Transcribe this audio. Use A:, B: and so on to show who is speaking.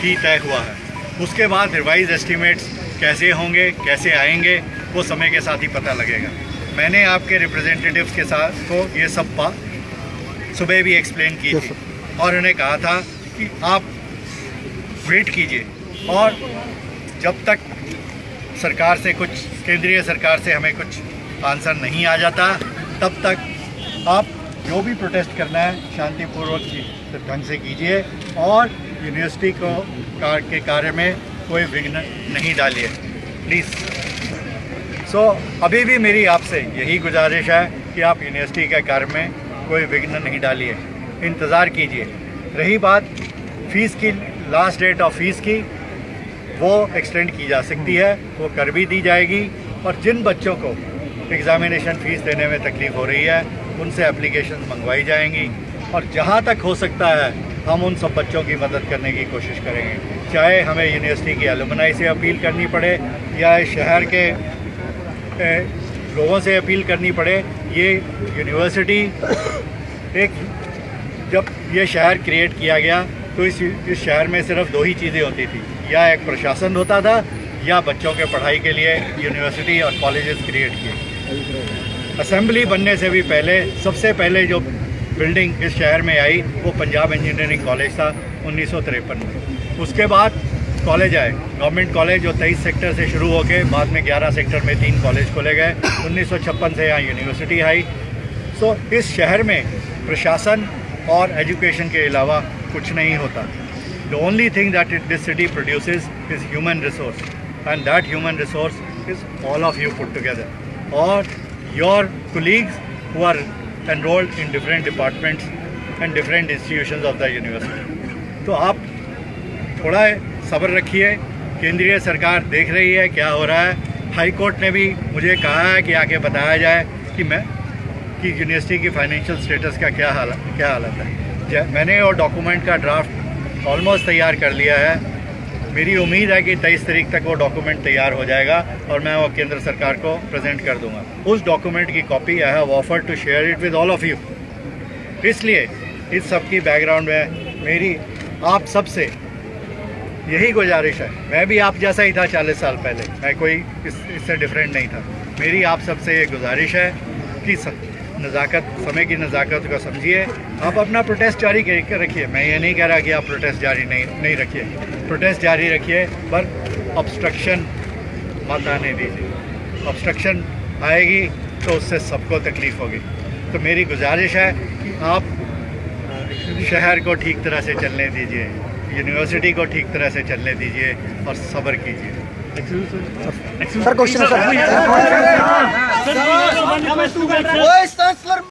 A: ही तय हुआ है। उसके बाद रिवाइज एस्टीमेट्स कैसे होंगे, कैसे आएंगे, वो समय के साथ ही पता लगेगा। मैंने आपके रिप्रेजेंटेटिव्स के साथ को ये सब बात सुबह भी एक्सप्लेन की थी और उन्हें कहा था कि आप वेट कीजिए और जब तक सरकार से कुछ, केंद्रीय सरकार से हमें कुछ आंसर नहीं आ जाता, तब तक आप जो भी प्रोटेस्ट करना है शांतिपूर्वक ढंग से कीजिए और यूनिवर्सिटी के कार्य में कोई विघ्न नहीं डालिए प्लीज़। अभी भी मेरी आपसे यही गुजारिश है कि आप यूनिवर्सिटी के कार्य में कोई विघ्न नहीं डालिए, इंतज़ार कीजिए। रही बात फ़ीस की, लास्ट डेट ऑफ फीस की, वो एक्सटेंड की जा सकती है, वो कर भी दी जाएगी। और जिन बच्चों को एग्ज़ामिनेशन फ़ीस देने में तकलीफ़ हो रही है उनसे एप्लीकेशन मंगवाई जाएंगी और जहाँ तक हो सकता है हम उन सब बच्चों की मदद करने की कोशिश करेंगे, चाहे हमें यूनिवर्सिटी की एलुमनाई से अपील करनी पड़े या शहर के लोगों से अपील करनी पड़े। ये यूनिवर्सिटी जब ये शहर क्रिएट किया गया तो इस शहर में सिर्फ दो ही चीज़ें होती थी, या एक प्रशासन होता था या बच्चों के पढ़ाई के लिए यूनिवर्सिटी और कॉलेजेस क्रिएट किए। असेंबली बनने से भी पहले सबसे पहले जो बिल्डिंग इस शहर में आई वो पंजाब इंजीनियरिंग कॉलेज था 1953 में। उसके बाद कॉलेज आए, गवर्नमेंट कॉलेज जो 23 सेक्टर से शुरू होकर बाद में 11 सेक्टर में 3 कॉलेज खोले गए। 1956 से यहाँ यूनिवर्सिटी आई। इस शहर में प्रशासन और एजुकेशन के अलावा कुछ नहीं होता। The only thing that this city produces is human resource, and that human resource is all of you put together, or your colleagues who are enrolled in different departments and different institutions of the university. तो आप थोड़ा सब्र रखिए, केंद्रीय सरकार देख रही है क्या हो रहा है। हाई कोर्ट ने भी मुझे कहा है कि आके बताया जाए कि यूनिवर्सिटी की फाइनेंशियल स्टेटस का क्या हालत है। मैंने वो डॉक्यूमेंट का ड्राफ्ट ऑलमोस्ट तैयार कर लिया है। मेरी उम्मीद है कि 23 तारीख तक वो डॉक्यूमेंट तैयार हो जाएगा और मैं वो केंद्र सरकार को प्रेजेंट कर दूंगा। उस डॉक्यूमेंट की copy I have offered to share it with all of you. इसलिए इस सब की बैकग्राउंड में मेरी आप सबसे यही गुजारिश है। मैं भी आप जैसा ही था 40 साल पहले, मैं कोई इससे डिफरेंट नहीं था। मेरी आप सबसे ये गुजारिश है कि नज़ाकत, समय की नज़ाकत को समझिए। आप अपना प्रोटेस्ट जारी कर रखिए। मैं ये नहीं कह रहा कि आप प्रोटेस्ट जारी नहीं रखिए, प्रोटेस्ट जारी रखिए, पर ऑब्स्ट्रक्शन मत आने दीजिए। ऑब्स्ट्रक्शन आएगी तो उससे सबको तकलीफ़ होगी। तो मेरी गुजारिश है कि आप शहर को ठीक तरह से चलने दीजिए, यूनिवर्सिटी को ठीक तरह से चलने दीजिए और सब्र कीजिए।
B: सर क्वेश्चन है सर।